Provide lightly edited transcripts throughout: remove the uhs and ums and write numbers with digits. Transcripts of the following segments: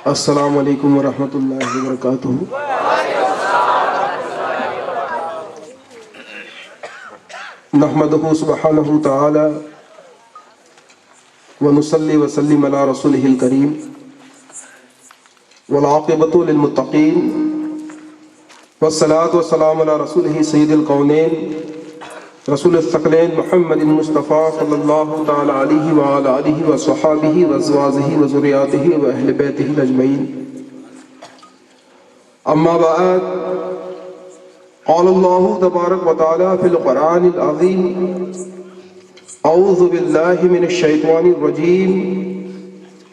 السلام علیکم ورحمۃ اللہ وبرکاتہ۔ نحمدہ سبحانہ تعالی ونصلی وسلم علی رسولہ الکریم والعاقبۃ للمتقین والصلاۃ والسلام علی رسولہ سید الکونین رسول الثقلین محمد مصطفیٰ صلی اللہ تعالی علیہ وعلی آلہ وصحابہ وازواجہ وذریاتہ واہل بیتہ اجمعین۔ اما بعد، قال اللہ تبارک وتعالی فی القرآن العظیم اعوذ باللہ من الشیطان الرجیم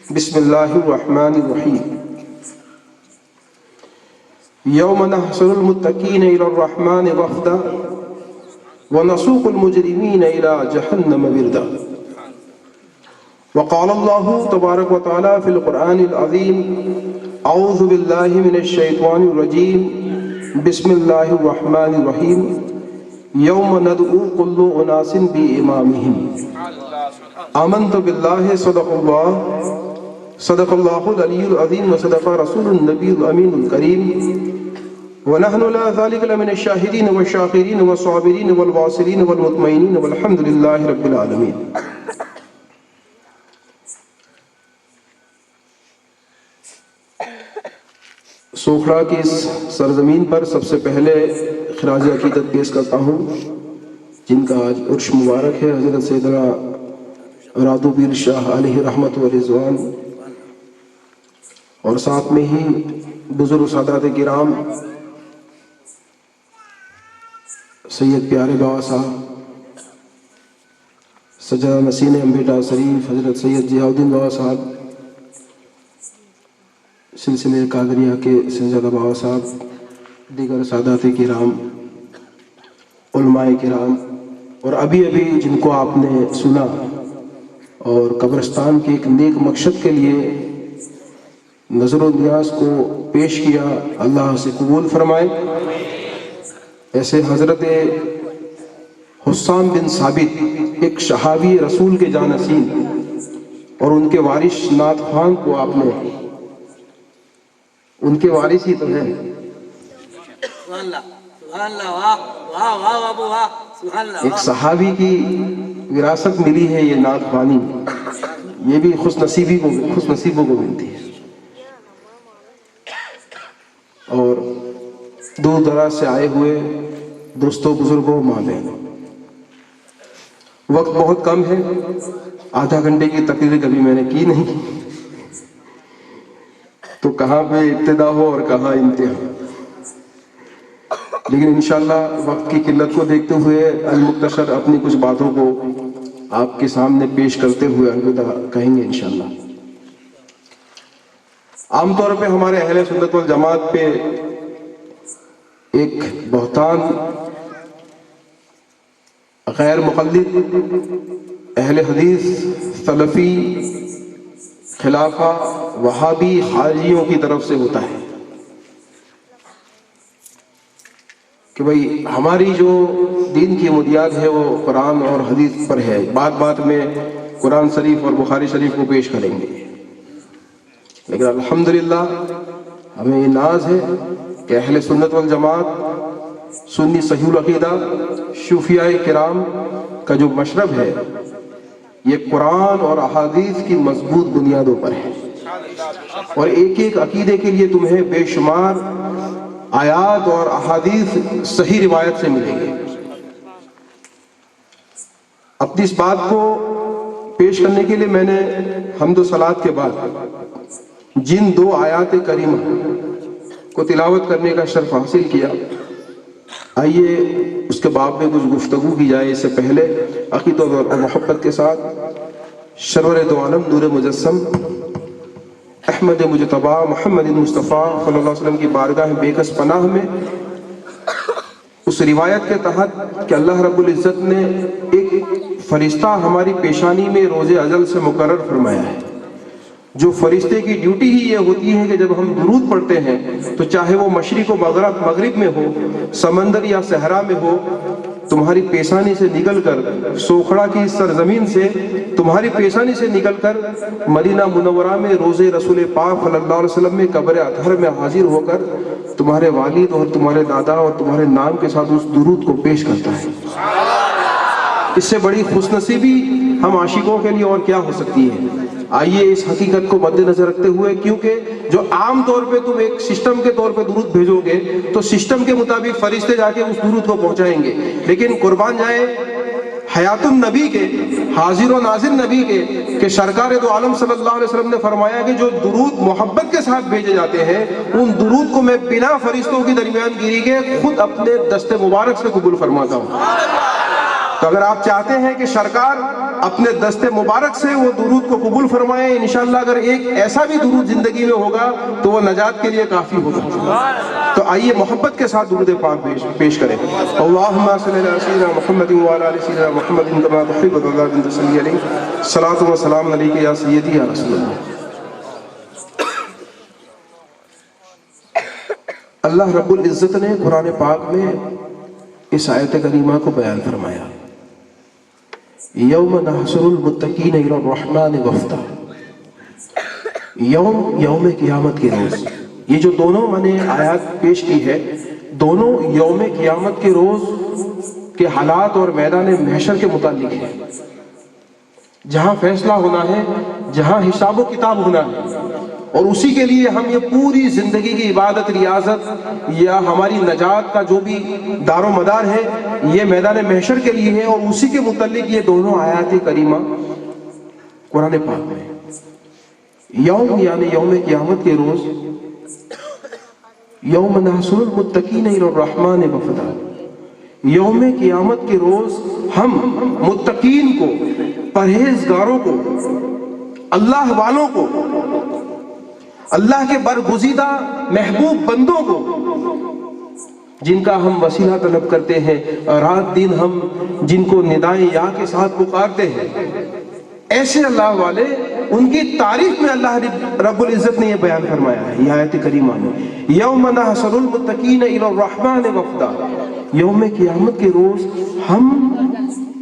بسم اللہ الرحمن الرحیم۔ یوم نحشر المتقین الی الرحمن وفدا وَنَسُوقُ الْمُجْرِمِينَ إِلَى جَهَنَّمَ وِرْدًا۔ وقال اللہ تبارک و تعالی فی القرآن العظیم اعوذ باللہ من الشیطان الرجیم بسم اللہ الرحمن الرحیم۔ یوم ندعو کل اناس بامامہم۔ آمنت باللہ صدق اللہ العلی العظیم وصدق رسول النبی الامین الکریم ونحن لا ذلك لمن الشاهدين والشاكرين والصابرين والواصلين والمطمئنين والحمد لله رب العالمین۔ سوکھڑا کی اس سرزمین پر سب سے پہلے خراج عقیدت پیش کرتا ہوں جن کا آج عرش مبارک ہے، حضرت سیدنا رادو پیر شاہ علیہ رحمت و رضوان، اور ساتھ میں ہی بزرگ سادات کرام سید پیارے بابا صاحب، سجادہ نسین امبیٹا شریف حضرت سید ضیاء الدین بابا صاحب، سلسلے قادریہ کے سجادہ بابا صاحب، دیگر سادات کرام، علماء کرام، اور ابھی جن کو آپ نے سنا اور قبرستان کے ایک نیک مقصد کے لیے نظر و نیاز کو پیش کیا، اللہ سے قبول فرمائے۔ ایسے حضرت حسام بن ثابت، ایک صحابی رسول کے جانشین اور ان کے وارث نعت خوان کو آپ نے، ان کے وارث ہی تو ہیں، ایک صحابی کی وراثت ملی ہے یہ نعت خوانی، یہ بھی خوش نصیبوں کو ملتی ہے۔ اور دور دراز سے آئے ہوئے دوستوں، بزرگوں، ماں بہنوں، وقت بہت کم ہے، آدھا گھنٹے کی تقریر کبھی میں نے کی نہیں، تو کہاں پہ ابتدا ہو اور کہاں انتہا، لیکن انشاءاللہ وقت کی قلت کو دیکھتے ہوئے المختصر اپنی کچھ باتوں کو آپ کے سامنے پیش کرتے ہوئے الوداع کہیں گے انشاءاللہ۔ عام طور پہ ہمارے اہل سنت والجماعت پہ ایک بہتان غیر مقلد، اہل حدیث، سلفی، خلافہ، وہابی، خارجیوں کی طرف سے ہوتا ہے کہ بھئی ہماری جو دین کی بنیاد ہے وہ قرآن اور حدیث پر ہے، بات بات میں قرآن شریف اور بخاری شریف کو پیش کریں گے، لیکن الحمدللہ ہمیں یہ ناز ہے کہ اہل سنت والجماعت، سنی صحیح العقیدہ، صوفیاء کرام کا جو مشرب ہے یہ قرآن اور احادیث کی مضبوط بنیادوں پر ہے، اور ایک ایک عقیدے کے لیے تمہیں بے شمار آیات اور احادیث صحیح روایت سے ملیں گے۔ اپنی اس بات کو پیش کرنے کے لیے میں نے حمد و صلوات کے بعد جن دو آیات کریمہ کو تلاوت کرنے کا شرف حاصل کیا، آئیے اس کے باب میں کچھ گفتگو کی جائے۔ اس سے پہلے عقیدت اور محبت کے ساتھ سرور دو عالم نور مجسم احمد مجتبی محمد مصطفیٰ صلی اللہ علیہ وسلم کی بارگاہ بے کس پناہ میں اس روایت کے تحت کہ اللہ رب العزت نے ایک فرشتہ ہماری پیشانی میں روز ازل سے مقرر فرمایا ہے، جو فرشتے کی ڈیوٹی ہی یہ ہوتی ہے کہ جب ہم درود پڑھتے ہیں تو چاہے وہ مشرق و مغرب میں ہو، سمندر یا صحرا میں ہو، تمہاری پیشانی سے نکل کر سوکھڑا کی سرزمین سے تمہاری پیشانی سے نکل کر مدینہ منورہ میں روضہ رسول پاک صلی اللہ علیہ وسلم میں قبر اطہر میں حاضر ہو کر تمہارے والد اور تمہارے دادا اور تمہارے نام کے ساتھ اس درود کو پیش کرتا ہے۔ اس سے بڑی خوش نصیبی ہم عاشقوں کے لیے اور کیا ہو سکتی ہے؟ آئیے اس حقیقت کو مد نظر رکھتے ہوئے، کیونکہ جو عام طور پہ تم ایک سسٹم کے طور پہ درود بھیجو گے تو سسٹم کے مطابق فرشتے جا کے اس درود کو پہنچائیں گے، لیکن قربان جائیں حیات النبی کے، حاضر و ناظر نبی کے، کہ سرکار دو عالم صلی اللہ علیہ وسلم نے فرمایا کہ جو درود محبت کے ساتھ بھیجے جاتے ہیں ان درود کو میں بنا فرشتوں کی درمیان گیری کے خود اپنے دست مبارک سے قبول فرماتا ہوں۔ تو اگر آپ چاہتے ہیں کہ سرکار اپنے دست مبارک سے وہ درود کو قبول فرمائے، انشاءاللہ اگر ایک ایسا بھی درود زندگی میں ہوگا تو وہ نجات کے لیے کافی ہوگا۔ تو آئیے محبت کے ساتھ درود پاک پیش کریں۔ اللہم صلی علی سیدنا محمد وعلی آل سیدنا محمد کما تحب وترضى ان تصلی علیہ صلاۃ و سلام علیک یا سیدی یا رسول اللہ۔ اللہ رب العزت نے قرآن پاک میں اس آیت کریمہ کو بیان فرمایا، یوم نحشر المتقین الی الرحمن وفدا، یوم قیامت کے روز۔ یہ جو دونوں میں نے آیات پیش کی ہے، دونوں یوم قیامت کے روز کے حالات اور میدان محشر کے متعلق ہے، جہاں فیصلہ ہونا ہے، جہاں حساب و کتاب ہونا ہے، اور اسی کے لیے ہم یہ پوری زندگی کی عبادت، ریاضت یا ہماری نجات کا جو بھی دار و مدار ہے یہ میدان محشر کے لیے ہے، اور اسی کے متعلق یہ دونوں آیات کریمہ قرآن پاک میں۔ یوم یعنی یوم قیامت کے روز، یوم نحشر المتقین الی الرحمن وفدا، یوم قیامت کے روز ہم متقین کو، پرہیزگاروں کو، اللہ والوں کو، اللہ کے برگزیدہ محبوب بندوں کو، جن کا ہم وسیلہ طلب کرتے ہیں، رات دن ہم جن کو ندائے یا کے ساتھ پکارتے ہیں، ایسے اللہ والے، ان کی تعریف میں اللہ رب العزت نے یہ بیان فرمایا ہے یہ آیت کریمہ میں، یوم نحشر المتقین الی الرحمن وفدا، یوم قیامت کے روز ہم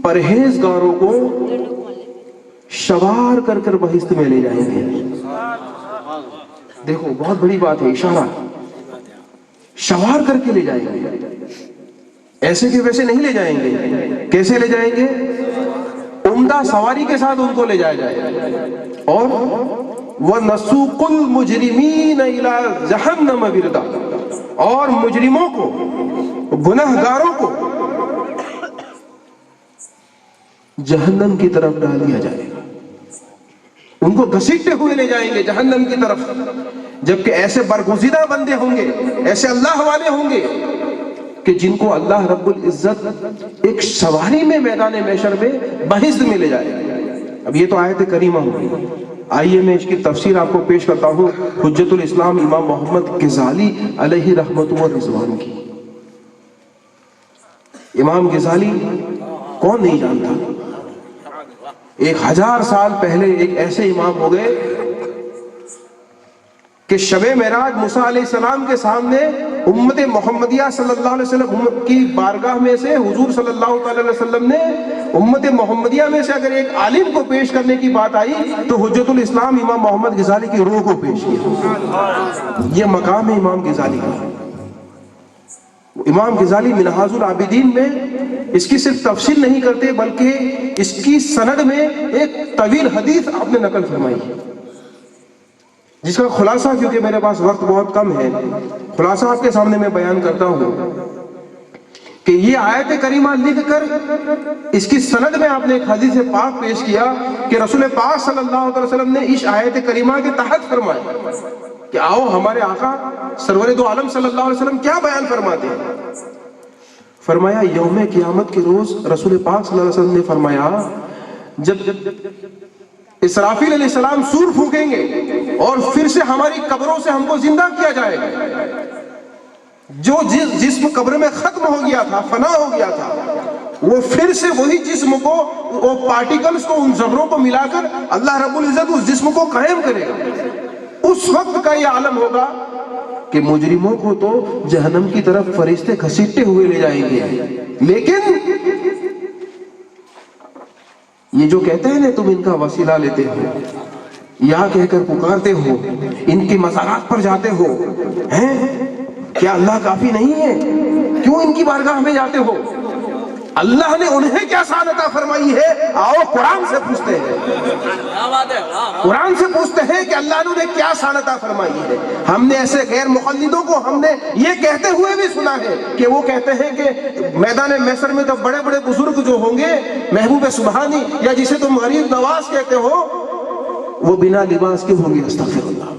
پرہیزگاروں کو شوار کر کر بہشت میں لے جائیں گے۔ دیکھو بہت بڑی بات ہے، اشارہ، شوار کر کے لے جائیں گے، ایسے کہ ویسے نہیں لے جائیں گے۔ کیسے لے جائیں گے؟ عمدہ سواری کے ساتھ ان کو لے جایا جائے گا، اور وَنَسُوقُ الْمُجْرِمِينَ إِلَىٰ جَهَنَّمَ وِرْدًا، اور مجرموں کو، گنہگاروں کو جہنم کی طرف ڈال دیا جائے گا، ان کو گھسیٹتے ہوئے لے جائیں گے جہنم کی طرف، جبکہ ایسے برگزیدہ بندے ہوں گے، ایسے اللہ والے ہوں گے کہ جن کو اللہ رب العزت ایک سواری میں میدان محشر میں بہشت میں لے جائے گا۔ اب یہ تو آیت کریمہ ہوگی، آئیے میں اس کی تفسیر آپ کو پیش کرتا ہوں حجت الاسلام امام محمد غزالی علیہ رحمت و رضوان کی۔ امام غزالی کون نہیں جانتا؟ 1000 سال پہلے ایک ایسے امام ہو گئے کہ شب معراج موسیٰ علیہ السلام کے سامنے امت محمدیہ صلی اللہ علیہ وسلم کی بارگاہ میں سے حضور صلی اللہ علیہ وسلم نے امت محمدیہ میں سے اگر ایک عالم کو پیش کرنے کی بات آئی تو حجت الاسلام امام محمد غزالی کی روح کو پیش کیا۔ یہ مقام ہے امام غزالی کا۔ امام غزالی منہاج العابدین میں اس کی صرف تفسیر نہیں کرتے بلکہ اس کی سند میں ایک طویل حدیث آپ نے نقل فرمائی، جس کا خلاصہ، کیونکہ میرے پاس وقت بہت کم ہے، خلاصہ آپ کے سامنے میں بیان کرتا ہوں کہ یہ آیت کریمہ لکھ کر اس کی سند میں آپ نے ایک حدیث پاک پیش کیا کہ رسول پاک صلی اللہ علیہ وسلم نے اس آیت کریمہ کے تحت فرمایا کہ آؤ ہمارے آقا سرور دو عالم صلی اللہ علیہ وسلم کیا بیان فرماتے ہیں۔ فرمایا یوم قیامت کے روز رسول پاک صلی اللہ علیہ وسلم نے فرمایا جب اسرافیل علیہ السلام سور پھونکیں گے اور پھر سے ہماری قبروں سے ہم کو زندہ کیا جائے گا، جو جسم قبر میں ختم ہو گیا تھا، فنا ہو گیا تھا، وہ پھر سے وہی جسم کو، وہ پارٹیکلز کو، ان ذروں کو ملا کر اللہ رب العزت اس جسم کو قائم کرے گا۔ اس وقت کا یہ عالم ہوگا کہ مجرموں کو تو جہنم کی طرف فرشتے گھسیٹتے ہوئے لے جائیں گے، لیکن یہ جو کہتے ہیں نا تم ان کا وسیلہ لیتے ہو، یا کہہ کر پکارتے ہو، ان کے مزارات پر جاتے ہو، ہیں کیا اللہ کافی نہیں ہے؟ کیوں ان کی بارگاہ میں جاتے ہو؟ اللہ نے انہیں کیا سعادت عطا فرمائی ہے؟ آؤ قرآن سے پوچھتے ہیں، قرآن سے پوچھتے ہیں کہ اللہ نے انہیں کیا سعادت عطا فرمائی ہے۔ ہم نے ایسے غیر مقلدوں کو ہم نے یہ کہتے ہوئے بھی سنا ہے کہ وہ کہتے ہیں کہ میدان محشر میں تو بڑے بڑے بزرگ جو ہوں گے، محبوب سبحانی یا جسے تم غریب نواز کہتے ہو، وہ بنا لباس کے ہوں گے۔ استغفر اللہ،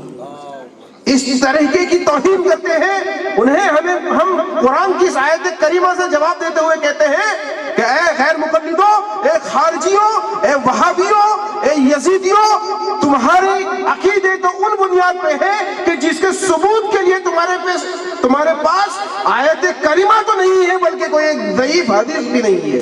اس طریقے کی توہین کرتے ہیں انہیں۔ ہم قرآن کی اس آیت کریمہ سے جواب دیتے ہوئے کہتے ہیں کہ اے غیر مقلدوں، اے خارجیوں، اے وہابیوں، اے یزیدیوں، تمہارے عقیدے تو ان بنیاد پہ ہے کہ جس کے ثبوت کے لیے تمہارے پاس آیت کریمہ تو نہیں ہے، بلکہ کوئی ایک ضعیف حدیث بھی نہیں ہے،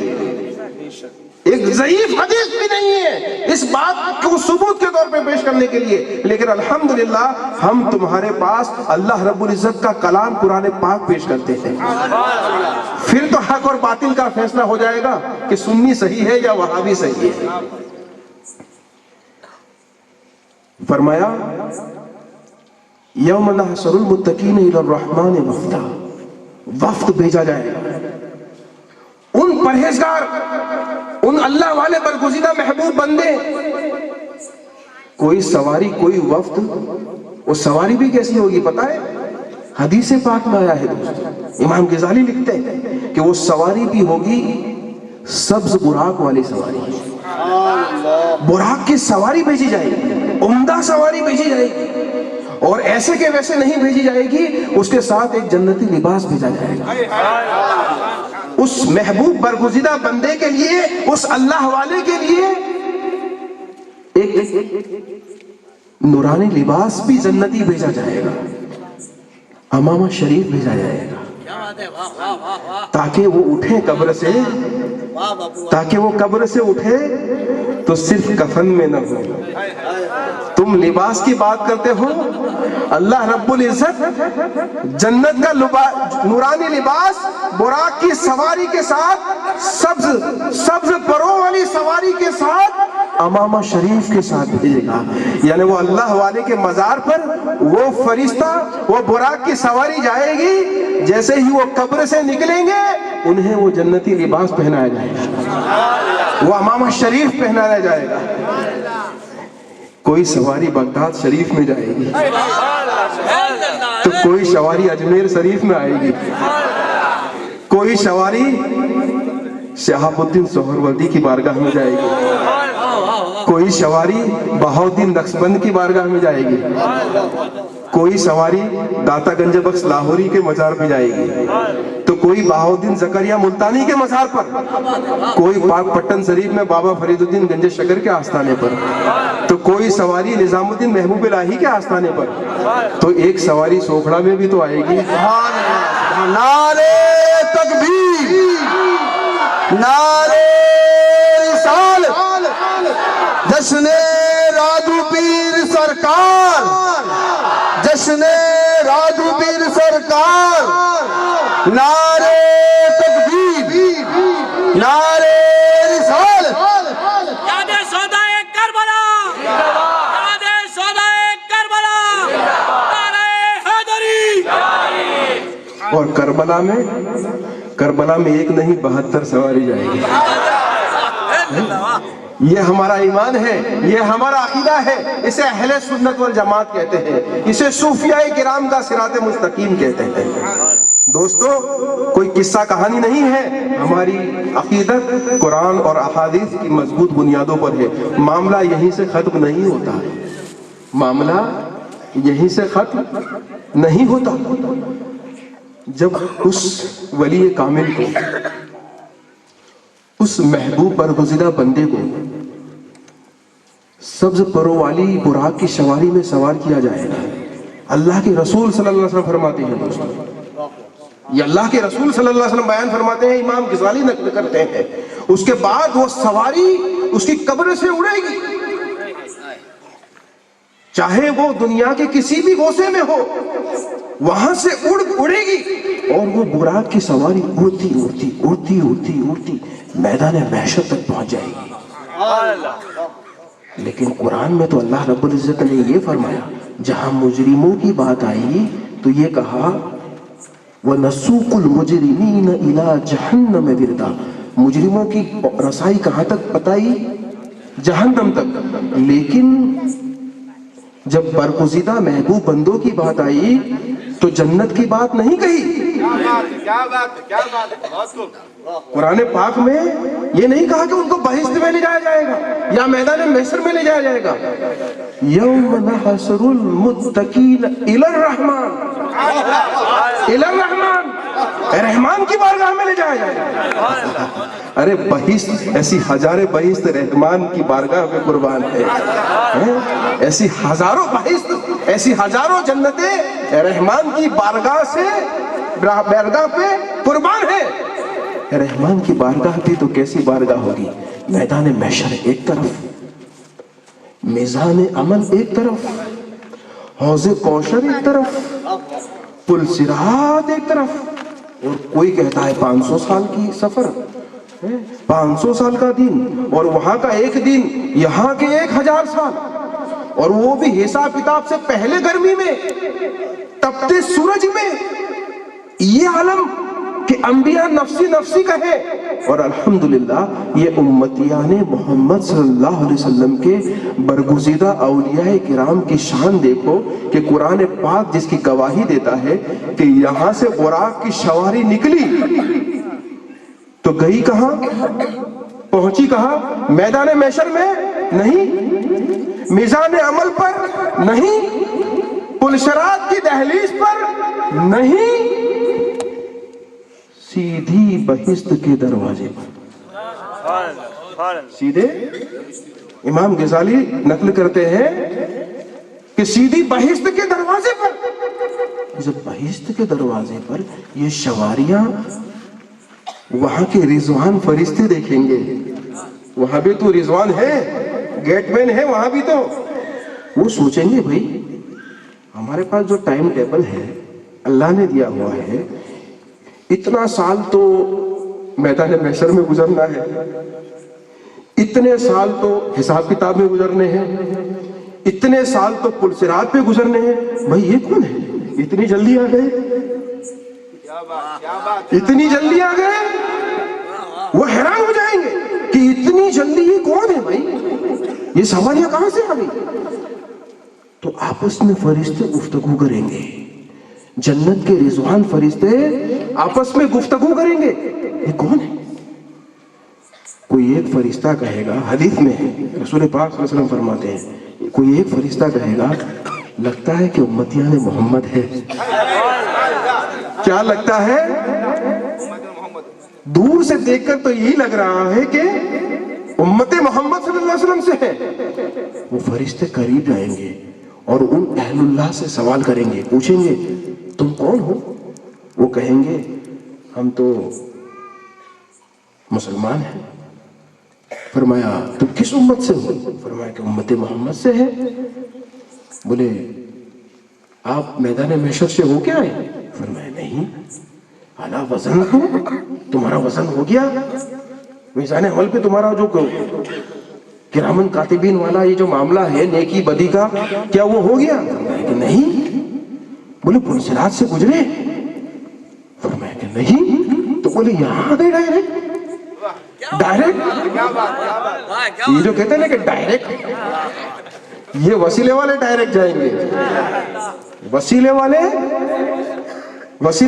ایک ضعیف حدیث بھی نہیں ہے اس بات کو ثبوت کے طور پہ پیش کرنے کے لیے۔ لیکن الحمدللہ ہم تمہارے پاس اللہ رب العزت کا کلام قرآن پاک پیش کرتے ہیں، پھر تو حق اور باطل کا فیصلہ ہو جائے گا کہ سنی صحیح ہے یا وہابی صحیح ہے۔ فرمایا یوم نحشر المتقین الی الرحمن وفدا، وفد بھیجا جائے گا ان پرہیزگار، ان اللہ والے برگزیدہ محبوب بندے، کوئی سواری کوئی وفد، وہ سواری بھی کیسی ہوگی پتہ ہے؟ حدیث پاک میں آیا ہے دوستو، امام غزالی لکھتے ہیں کہ وہ سواری بھی ہوگی سبز براق والی سواری، براق کی سواری بھیجی جائے گی، عمدہ سواری بھیجی جائے گی، اور ایسے کے ویسے نہیں بھیجی جائے گی، اس کے ساتھ ایک جنتی لباس بھیجا جائے گا۔ اس محبوب برگزیدہ بندے کے لیے، اس اللہ والے کے لیے ایک نورانی لباس بھی جنتی بھیجا جائے گا، امامہ شریف بھیجا جائے گا، تاکہ وہ اٹھے قبر سے، تاکہ وہ قبر سے اٹھے تو صرف کفن میں نہ ہو۔ تم لباس کی بات کرتے ہو، اللہ رب العزت جنت کا نورانی لباس براق کی سواری کے ساتھ، سبز پروں والی سواری کے ساتھ، امامہ شریف کے ساتھ بھیجے گا۔ یعنی وہ اللہ والے کے مزار پر وہ فرشتہ، وہ براق کی سواری جائے گی، جیسے ہی وہ قبر سے نکلیں گے انہیں وہ جنتی لباس پہنایا جائے گا، وہ امامہ شریف پہنایا جائے گا۔ کوئی سواری بغداد شریف میں جائے گی تو کوئی سواری اجمیر شریف میں آئے گی، کوئی سواری شہاب الدین سہروردی کی بارگاہ میں جائے گی، کوئی سواری بہاؤالدین نقشبند کی بارگاہ میں جائے گی، کوئی سواری داتا گنج بخش لاہوری کے مزار پہ جائے گی، تو کوئی بہاؤالدین زکریا ملتانی کے مزار پر، کوئی پاک پٹن شریف میں بابا فرید الدین گنج شکر کے آستانے پر، تو کوئی سواری نظام الدین محبوب الہی کے آستانے پر، تو ایک سواری سوکھڑا میں بھی تو آئے گی۔ نعرے تکبیر، نعرے رسالت، جشن رادو پیر سرکار، جشن رادو پیر سرکار، نعرے تکبیر، نعرے رسالت۔ یاد سودائے کربلا، یاد سودائے کربلا، نعرہ حیدری۔ اور کربلا میں ایک نہیں 72 سواری جائے گی۔ یہ ہمارا ایمان ہے، یہ ہمارا عقیدہ ہے، اسے اہل سنت والجماعت کہتے ہیں، اسے صوفیاء کرام کا صراط مستقیم کہتے ہیں۔ دوستو کوئی قصہ کہانی نہیں ہے، ہماری عقیدت قرآن اور احادیث کی مضبوط بنیادوں پر ہے۔ معاملہ یہیں سے ختم نہیں ہوتا، معاملہ یہیں سے ختم نہیں ہوتا۔ جب اس ولی کامل کو، اس محبوب برگزیدہ بندے کو سبز پروں والی براق کی سواری میں سوار کیا جائے گا، اللہ کے رسول صلی اللہ علیہ وسلم فرماتے ہیں دوستو، یہ اللہ کے رسول صلی اللہ علیہ وسلم بیان فرماتے ہیں، امام غزالی نقل کرتے ہیں، اس کے بعد وہ سواری اس کی قبر سے اڑے گی، چاہے وہ دنیا کے کسی بھی گوشے میں ہو، وہاں سے اڑے گی اور وہ براق کی سواری اڑتی اڑتی اڑتی اڑتی اڑتی میدان محشر تک پہنچ جائے گی۔ لیکن قرآن میں تو اللہ رب العزت نے یہ فرمایا، جہاں مجرموں کی بات آئی تو یہ کہا وَنَسُوقُ الْمُجْرِمِينَ إِلَىٰ جَهَنَّمَ وِرْدًا، مجرموں کی رسائی کہاں تک بتائی؟ جہنم تک۔ لیکن جب برگزیدہ محبوب بندوں کی بات آئی تو جنت کی بات نہیں کہی۔ قرآن پاک میں یہ نہیں کہا کہ ان کو بہشت میں لے جایا جائے گا یا میدان محشر میں لے جایا جائے گا۔ یوم نحشر المتقین الی الرحمن، الی الرحمن، رحمان کی بارگاہ میں لے جایا جائے گا۔ ارے بہشت، ایسی ہزاریں بہشت رحمان کی بارگاہ میں قربان ہے، ایسی ہزاروں بہشت، ایسی ہزاروں جنتیں رحمان کی بارگاہ سے بارگاہ پہ قربان ہے۔ رحمان کی بارگاہ بھی تو کیسی بارگاہ ہوگی؟ میدان محشر ایک طرف، میزان عمل ایک طرف، حوض کوثر ایک طرف، پل صراط ایک طرف، اور کوئی کہتا ہے 500 سال کی سفر، 500 سال کا دن، اور وہاں کا ایک دن یہاں کے 1000 سال، اور وہ بھی حساب کتاب سے پہلے گرمی میں، تپتے سورج میں۔ یہ عالم کہ انبیاء نفسی نفسی کہے، اور الحمدللہ یہ امتیان محمد صلی اللہ علیہ وسلم کے برگزیدہ اولیاء کرام کی شان دیکھو کہ قرآن پاک جس کی گواہی دیتا ہے کہ یہاں سے براق کی سواری نکلی تو گئی کہاں؟ پہنچی کہاں؟ میدان محشر میں نہیں، میزان عمل پر نہیں، پل صراط کی دہلیز پر نہیں، سیدھی بہشت کے دروازے پر، سیدھے امام غزالی نقل کرتے ہیں کہ سیدھی بہشت کے دروازے پر۔ جب بہشت کے دروازے پر یہ شواریاں وہاں کے رضوان فرشتے دیکھیں گے، وہاں بھی تو رضوان ہے، گیٹ مین ہے وہاں بھی، تو وہ سوچیں گے بھائی ہمارے پاس جو ٹائم ٹیبل ہے اللہ نے دیا ہوا ہے، اتنا سال تو میدان محشر میں گزرنا ہے، اتنے سال تو حساب کتاب میں گزرنے ہیں، اتنے سال تو پل صراط پہ گزرنے ہیں، بھائی یہ کون ہے؟ اتنی جلدی آ گئے، اتنی جلدی آ گئے، وہ حیران ہو جائیں گے کہ اتنی جلدی یہ کون ہے بھائی، یہ سواریاں کہاں سے آ گئی؟ تو آپس میں فرشتے گفتگو کریں گے، جنت کے رضوان فرشتے آپس میں گفتگو کریں گے، یہ کون ہے؟ کوئی ایک فرشتہ کہے گا، حدیث میں ہے، رسول پاک صلی اللہ علیہ وسلم فرماتے ہیں، کوئی ایک فرشتہ کہے گا لگتا ہے کہ امتیان محمد ہے۔ کیا لگتا ہے؟ دور سے دیکھ کر تو یہی لگ رہا ہے کہ امت محمد صلی اللہ علیہ وسلم سے ہے۔ وہ فرشتے قریب جائیں گے اور ان اہل اللہ سے سوال کریں گے، پوچھیں گے تم کون ہو؟ وہ کہیں گے ہم تو مسلمان ہیں۔ فرمایا تم کس امت سے ہو؟ فرمایا کہ امت محمد سے ہے۔ بولے آپ میدان محشر سے ہو کے آئے؟ فرمایا نہیں۔ اعلیٰ وزن ہو، تمہارا وزن ہو گیا میزان عمل پہ، تمہارا جو کرامن کاتبین والا یہ جو معاملہ ہے نیکی بدی کا، کیا وہ ہو گیا؟ فرمایا کہ نہیں۔ بولے پل صراط سے گزرے؟ فرمایا کہ نہیں۔ تو بولے یہاں آ گئے ڈائریکٹ، یہ جو کہتے ہیں نا کہ ڈائریکٹ، یہ وسیلے والے ڈائریکٹ جائیں گے، وسیلے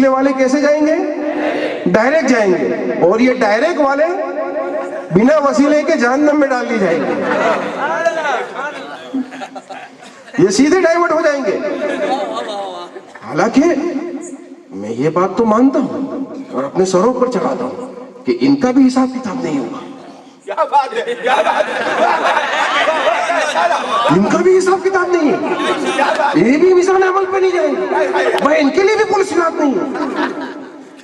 والے کیسے جائیں گے؟ ڈائریکٹ جائیں گے، اور یہ ڈائریکٹ والے بنا وسیلے کے جہنم میں ڈال دی جائیں گے، یہ سیدھے ڈائیورٹ ہو جائیں گے۔ حالانکہ میں یہ بات تو مانتا ہوں اور اپنے سروں پر چڑھاتا ہوں کہ ان کا بھی حساب کتاب نہیں ہوگا، ان کا بھی حساب کتاب نہیں ہے، یہ بھی میزان عمل پہ نہیں جائیں گے، بھائی ان کے لیے بھی پل صراط نہیں ہے۔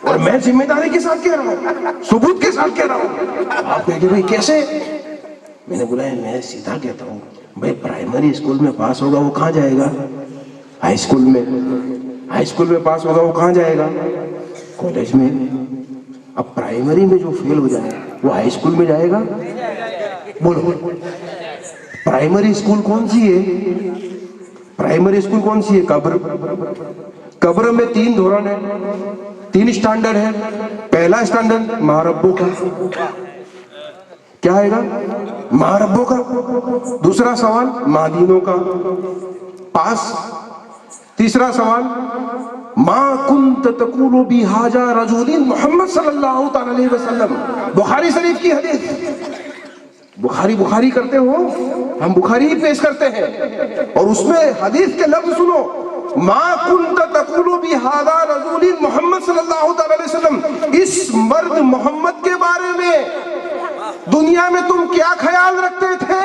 اور میں ذمہ داری کے ساتھ کہہ رہا ہوں، ثبوت کے ساتھ کہہ رہا ہوں۔ آپ کہیں گے بھائی کیسے؟ میں نے بولا میں سیدھا کہتا ہوں بھائی پرائمری اسکول میں پاس ہوگا وہ کہاں جائے گا؟ ہائی اسکول میں پاس ہوگا وہ کہاں جائے گا؟ کالج میں۔ اب پرائمری میں جو فیل ہو جائے وہ ہائی اسکول میں جائے گا؟ بولو پرائمری اسکول کون سی ہے؟ پرائمری اسکول کون سی ہے؟ قبر میں 3 دوران ہے، 3 اسٹینڈرڈ ہے۔ پہلا اسٹینڈرڈ ماں ربو کا، کیا آئے گا؟ ماں ربو کا۔ دوسرا سوال ماں دینوں کا، پاس۔ تیسرا سوال ما کنت تقول بہذا رجل محمد صلی اللہ تعالی علیہ وسلم، بخاری شریف کی حدیث۔ بخاری کرتے ہو، ہم بخاری ہی پیش کرتے ہیں، اور اس میں حدیث کے لفظ سنو، ما کنت تقول بہذا رجل محمد صلی اللہ تعالی علیہ وسلم، اس مرد محمد کے بارے میں دنیا میں تم کیا خیال رکھتے تھے؟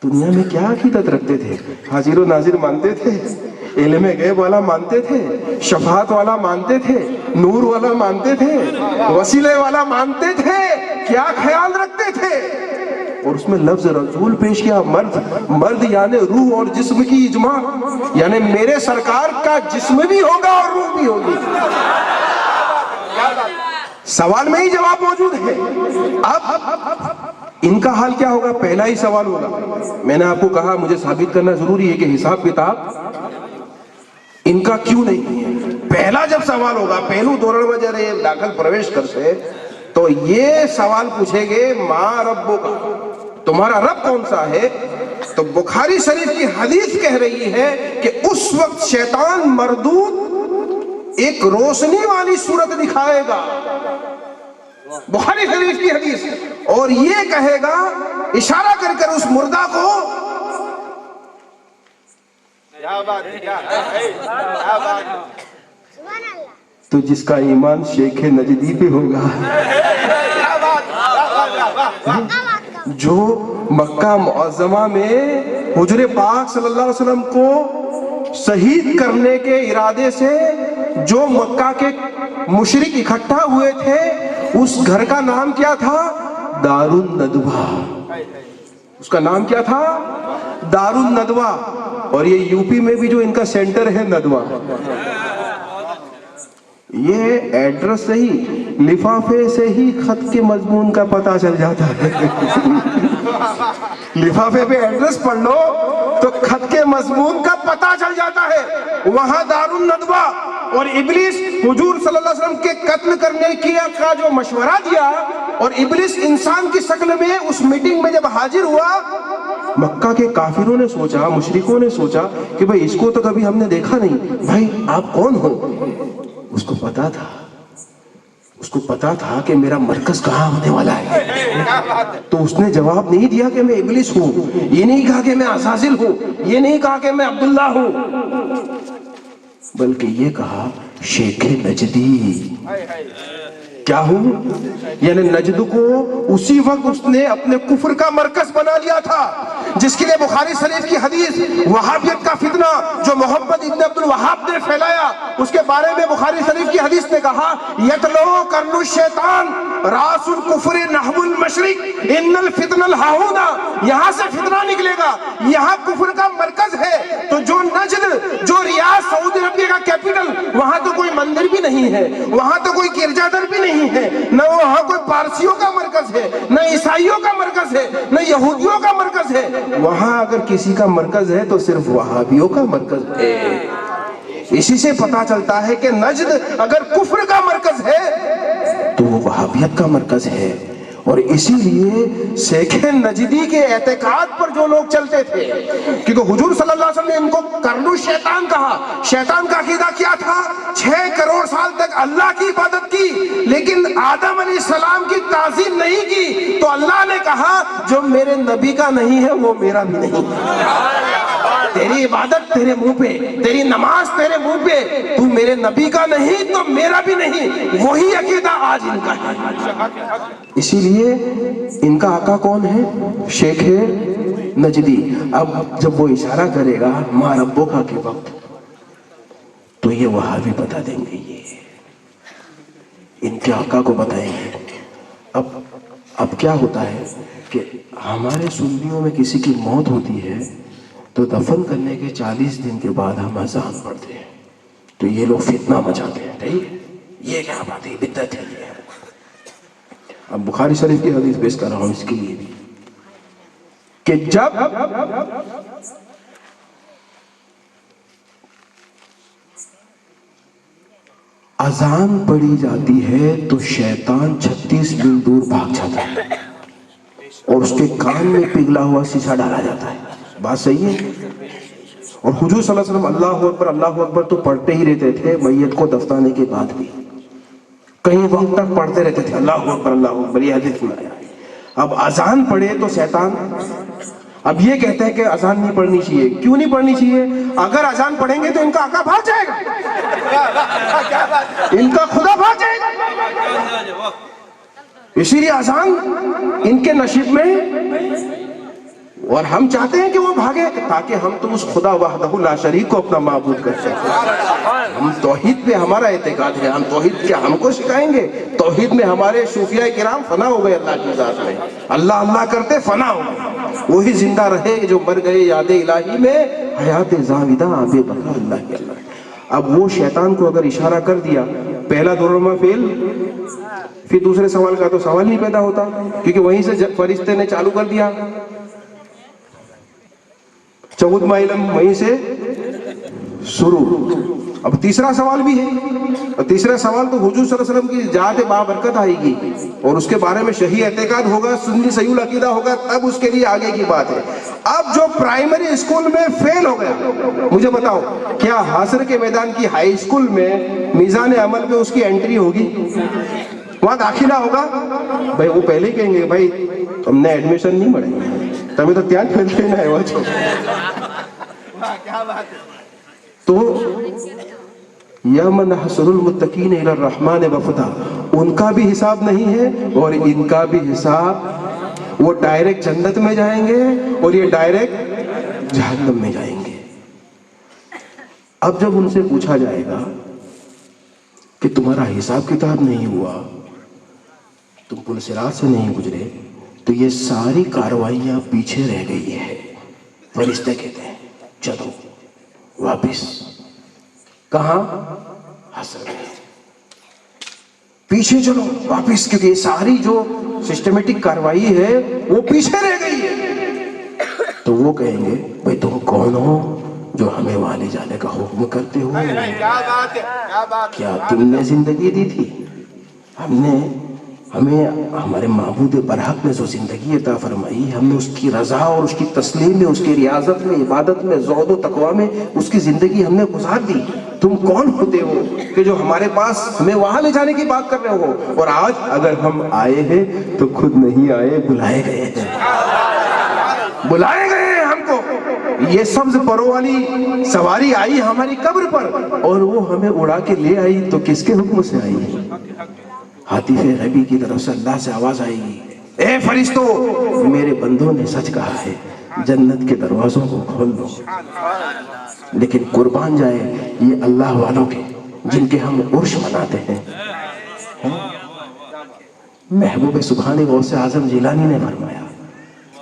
دنیا میں کیا عقیدت رکھتے تھے؟ حاضر و ناظر مانتے تھے، علم غیب والا مانتے تھے، شفاعت والا مانتے تھے، نور والا مانتے تھے، وسیلے والا مانتے تھے، کیا خیال رکھتے تھے؟ اور اس میں لفظ رسول پیش کیا، مرد یعنی روح اور جسم کی اجماع، یعنی میرے سرکار کا جسم بھی ہوگا اور روح بھی ہوگی۔ سوال میں ہی جواب موجود ہے۔ اب ان کا حال کیا ہوگا؟ پہلا ہی سوال ہوگا، میں نے آپ کو کہا مجھے ثابت کرنا ضروری ہے کہ حساب کتاب ان کا کیوں نہیں ہے۔ پہلا جب سوال ہوگا، پہلو دورن میں جب داخل پرویش کرتے تو یہ سوال پوچھیں گے ماں ربو کا، تمہارا رب کون سا ہے؟ تو بخاری شریف کی حدیث کہہ رہی ہے کہ اس وقت شیطان مردود ایک روشنی والی صورت دکھائے گا، بخاری شریف کی حدیث، اور یہ کہے گا اشارہ کر کر اس مردہ کو، تو جس کا ایمان شیخ نجدی پہ ہوگا، جو مکہ معظمہ میں حضور پاک صلی اللہ علیہ وسلم کو شہید کرنے کے ارادے سے جو مکہ کے مشرک اکٹھا ہوئے تھے، اس گھر کا نام کیا تھا؟ دار الندوہ۔ اس کا نام کیا تھا؟ دار الندوہ۔ اور یہ یو پی میں بھی جو ان کا سینٹر ہے ندوہ، یہ ایڈریس سے ہی، لفافے سے ہی خط کے مضمون کا پتہ چل جاتا ہے۔ لفافے پہ ایڈریس پڑھ لو تو خط کے مضمون کا پتہ چل جاتا ہے، وہاں دار الندوہ۔ اور ابلیس حضور صلی اللہ علیہ وسلم کے قتل کرنے کا جو مشورہ دیا، اور ابلیس انسان کی شکل میں اس میٹنگ میں جب حاضر ہوا، مکہ کے کافروں نے سوچا، مشرکوں نے سوچا کہ بھائی اس کو تو کبھی ہم نے دیکھا نہیں، بھائی آپ کون ہو؟ اس کو پتا تھا کہ میرا مرکز کہاں ہونے والا ہے، تو اس نے جواب نہیں دیا کہ میں ابلیس ہوں، یہ نہیں کہا کہ میں عزازل ہوں، یہ نہیں کہا کہ میں عبداللہ ہوں، بلکہ یہ کہا شیخ نجدی۔ کیا ہوں؟ یعنی نجد کو اسی وقت اس نے اپنے کفر کا مرکز بنا لیا تھا، جس کے لیے بخاری شریف کی حدیث، وہابیت کا فتنہ جو محمد ابن عبد الوہاب نے پھیلایا، اس کے بارے میں بخاری شریف کی حدیث نے کہا یتلو کرن الشیطان راس الکفر نحو المشرق ان الفتن الہاہونا، یہاں سے فتنہ نکلے گا، یہاں کفر کا مرکز ہے۔ تو جو نجد، جو ریاض سعودی عربیہ کا کیپٹل، وہاں تو کوئی مندر بھی نہیں ہے، وہاں تو کوئی گرجا در بھی نہیں ہے، نہ وہاں کوئی پارسیوں کا مرکز ہے، نہ عیسائیوں کا مرکز ہے، نہ یہودیوں کا مرکز ہے، وہاں اگر کسی کا مرکز ہے تو صرف وہابیوں کا مرکز ہے۔ اسی سے پتا چلتا ہے کہ نجد اگر کفر کا مرکز ہے تو وہ وہابیت کا مرکز ہے۔ اور اسی لیے شیخ نجدی کے اعتقاد پر جو لوگ چلتے تھے، کیونکہ حضور صلی اللہ علیہ وسلم نے ان کو کرنو شیطان کہا۔ شیطان کا عقیدہ کیا تھا؟ 6 کروڑ سال تک اللہ کی عبادت کی، لیکن آدم علیہ السلام کی تعظیم نہیں کی، تو اللہ نے کہا جو میرے نبی کا نہیں ہے وہ میرا بھی نہیں۔ تیری عبادت تیرے منہ پہ، تیری نماز تیرے منہ پہ، تو میرے نبی کا نہیں تو میرا بھی نہیں، وہی عقیدہ آج ان کا ہے۔ اسی لیے ان کا آقا کون ہے؟ شیخ نجدی۔ اب جب وہ اشارہ کرے گا ماں ربو کا کے وقت، تو یہ وہاں بھی بتا دیں گے، یہ ان کے آقا کو بتائیں گے۔ اب اب کیا ہوتا ہے کہ ہمارے سنیوں میں کسی کی موت ہوتی ہے تو دفن کرنے کے 40 دن کے بعد ہم اذان پڑھتے ہیں، تو یہ لوگ فتنہ مچاتے ہیں، ٹھیک ہے، یہ کیا بات ہے، بدعت ہے یہ۔ اب بخاری شریف کی حدیث پیش کر رہا ہوں اس کے لیے بھی کہ جب اذان پڑھی جاتی ہے تو شیطان 36 میل دور بھاگ جاتا ہے اور اس کے کان میں پگھلا ہوا شیشہ ڈالا جاتا ہے۔ بات صحیح ہے؟ اور حضور صلی اللہ علیہ وسلم اللہ اکبر تو پڑھتے ہی رہتے تھے میت کو دفنانے کے بعد بھی، کئی وقت تک پڑھتے رہتے تھے اللہ اکبر، یہ حدیث میں آیا۔ اب اذان پڑھے تو شیطان اب یہ کہتا ہے کہ اذان نہیں پڑھنی چاہیے۔ کیوں نہیں پڑھنی چاہیے؟ اگر اذان پڑھیں گے تو ان کا آقا بھاگ جائے گا، ان کا خدا بھاگ جائے گا، اسی لیے اذان ان کے نصیب میں، اور ہم چاہتے ہیں کہ وہ بھاگے تاکہ ہم تو اس خدا وحدہ لا شریک کو اپنا معبود کر سکیں۔ ہم توحید پہ ہمارا اعتقاد ہے، ہم توحید کیا ہم کو سکھائیں گے؟ توحید میں ہمارے صوفیاء کرام فنا ہو گئے اللہ کی ذات میں، اللہ اللہ کرتے فنا ہو گئے، وہی زندہ رہے جو مر گئے یاد الہی میں حیات زاودہ آب بقا اللہ کی اللہ۔ اب وہ شیطان کو اگر اشارہ کر دیا، پہلا دورما فیل، پھر دوسرے سوال کا تو سوال نہیں پیدا ہوتا، کیونکہ وہیں سے فرشتے نے چالو کر دیا، چودھواں علم وہیں سے شروع۔ اب تیسرا سوال بھی ہے، اور تیسرا سوال تو حضور صلی اللہ علیہ وسلم کی ذات بابرکت آئے گی اور اس کے بارے میں صحیح اعتقاد ہوگا، سنی صحیح العقیدہ ہوگا، تب اس کے لیے آگے کی بات ہے۔ اب جو پرائمری اسکول میں فیل ہو گیا، مجھے بتاؤ کیا حشر کے میدان کی ہائی اسکول میں میزان عمل پہ اس کی انٹری ہوگی؟ وہاں داخلہ ہوگا؟ بھائی وہ پہلے ہی کہیں گے بھائی تم نے ایڈمیشن نہیں ملے، تمہیں تو تیان پھیلتے نہ ہے وہ۔ تو یَوْمَ نَحْشُرُ الْمُتَّقِينَ إِلَى الرَّحْمَنِ وَفْدًا، ان کا بھی حساب نہیں ہے اور ان کا بھی حساب، وہ ڈائریکٹ جنت میں جائیں گے اور یہ ڈائریکٹ جہنم میں جائیں گے۔ اب جب ان سے پوچھا جائے گا کہ تمہارا حساب کتاب نہیں ہوا، تم پل صراط سے نہیں گزرے، تو یہ ساری کاروائیاں پیچھے رہ گئی ہے۔ فرشتے کہتے ہیں چلو واپس، کہاں؟ حشر میں، پیچھے چلو واپس، کیونکہ یہ ساری جو سسٹمیٹک کاروائی ہے وہ پیچھے رہ گئی ہے۔ تو وہ کہیں گے بھئی تم کون ہو جو ہمیں وہاں لے جانے کا حکم کرتے ہو؟ کیا تم نے زندگی دی تھی؟ ہمیں ہمارے معبود برحق نے جو زندگی عطا فرمائی، ہم نے اس کی رضا اور اس کی تسلیم میں، اس کی ریاضت میں، عبادت میں، زہد و تقوی میں اس کی زندگی ہم نے گزار دی۔ تم کون ہوتے ہو کہ جو ہمارے پاس ہمیں وہاں لے جانے کی بات کر رہے ہو؟ اور آج اگر ہم آئے ہیں تو خود نہیں آئے، بلائے گئے ہیں، بلائے گئے ہیں ہم کو۔ یہ سبز پروں والی سواری آئی ہماری قبر پر اور وہ ہمیں اڑا کے لے آئی، تو کس کے حکم سے آئی؟ حاتف غیبی کی طرف سے اللہ سے آواز آئے گی، اے فرشتو میرے بندوں نے سچ کہا ہے، جنت کے دروازوں کو کھول دو۔ لیکن قربان جائے یہ اللہ والوں کے جن کے ہم عرش مناتے ہیں۔ محبوب سبحانی غوث اعظم جیلانی نے فرمایا،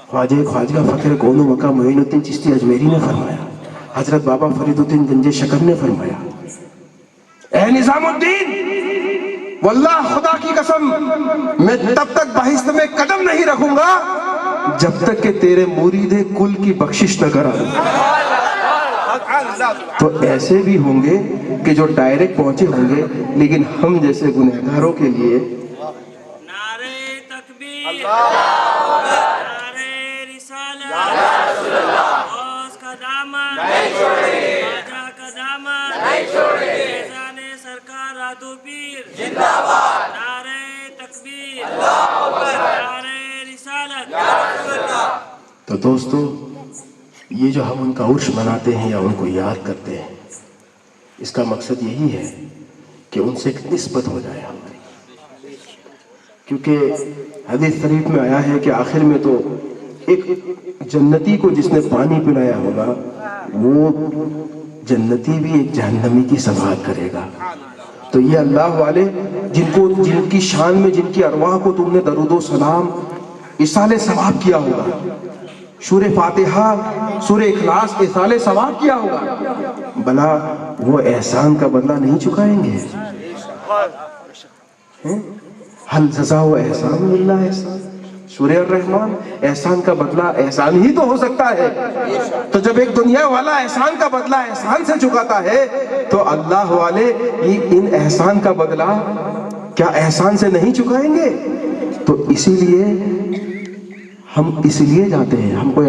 خواجہ فخر کون مکہ معین الدین چشتی اجمیری نے فرمایا، حضرت بابا فرید الدین گنج شکر نے فرمایا، اے نظام الدین واللہ خدا کی قسم میں تب تک بہشت میں قدم نہیں رکھوں گا جب تک کہ تیرے مرید کل کی بخشش نہ کرا دوں۔ تو ایسے بھی ہوں گے کہ جو ڈائریکٹ پہنچے ہوں گے، لیکن ہم جیسے گنہگاروں کے لیے نعرہ تکبیر، نعرہ رسالت، غوث کا دامن خواجہ کا دامن، فیضان سرکار رادو پیر زندہ باد، نعرہ تکبیر، نعرہ رسالت۔ تو دوستو یہ جو ہم ان کا عرش مناتے ہیں یا ان کو یاد کرتے ہیں، اس کا مقصد یہی ہے کہ ان سے ایک نسبت ہو جائے ہماری، کیونکہ حدیث شریف میں آیا ہے کہ آخر میں تو ایک جنتی کو جس نے پانی پلایا ہوگا وہ جنتی بھی ایک جہنمی کی شفاعت کرے گا۔ تو تو یہ اللہ والے جن کی شان میں جن کی ارواح کو تم نے درود و سلام ایصال ثواب کیا ہوگا، سورہ فاتحہ سورہ اخلاص ایصال ثواب کیا ہوگا، بھلا وہ احسان کا بدلہ نہیں چکائیں گے؟ حل جزاء و احسان اللہ احسان، سورہ الرحمن، احسان کا بدلہ احسان ہی تو ہو سکتا ہے۔ تو جب ایک دنیا والا احسان کا بدلہ احسان سے چکاتا ہے تو اللہ والے ان احسان کا بدلہ کیا احسان سے نہیں چکائیں گے؟ تو اسی لیے ہم اس لیے جاتے ہیں، ہم کو